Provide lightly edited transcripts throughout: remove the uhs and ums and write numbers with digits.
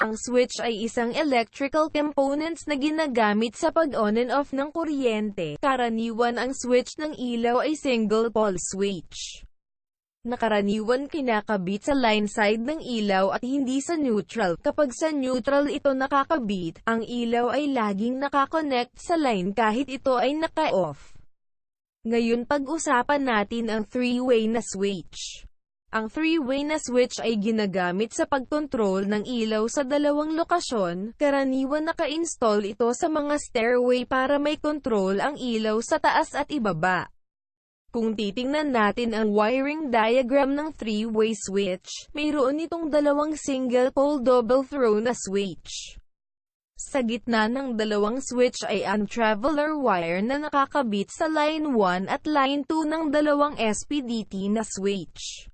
Ang switch ay isang electrical components na ginagamit sa pag-on and off ng kuryente. Karaniwan ang switch ng ilaw ay single-pole switch. Nakaraniwan kinakabit sa line side ng ilaw at hindi sa neutral. Kapag sa neutral ito nakakabit, ang ilaw ay laging nakakonect sa line kahit ito ay naka-off. Ngayon pag-usapan natin ang three-way na switch. Ang three-way na switch ay ginagamit sa pagkontrol ng ilaw sa dalawang lokasyon. Karaniwan naka-install ito sa mga stairway para may control ang ilaw sa taas at ibaba. Kung titingnan natin ang wiring diagram ng three-way switch, mayroon itong dalawang single-pole double-throw na switch. Sa gitna ng dalawang switch ay ang traveler wire na nakakabit sa line 1 at line 2 ng dalawang SPDT na switch.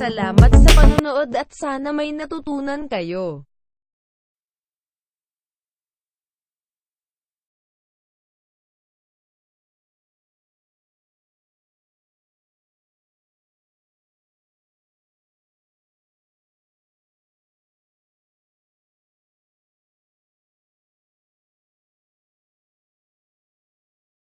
Salamat sa panonood at sana may natutunan kayo.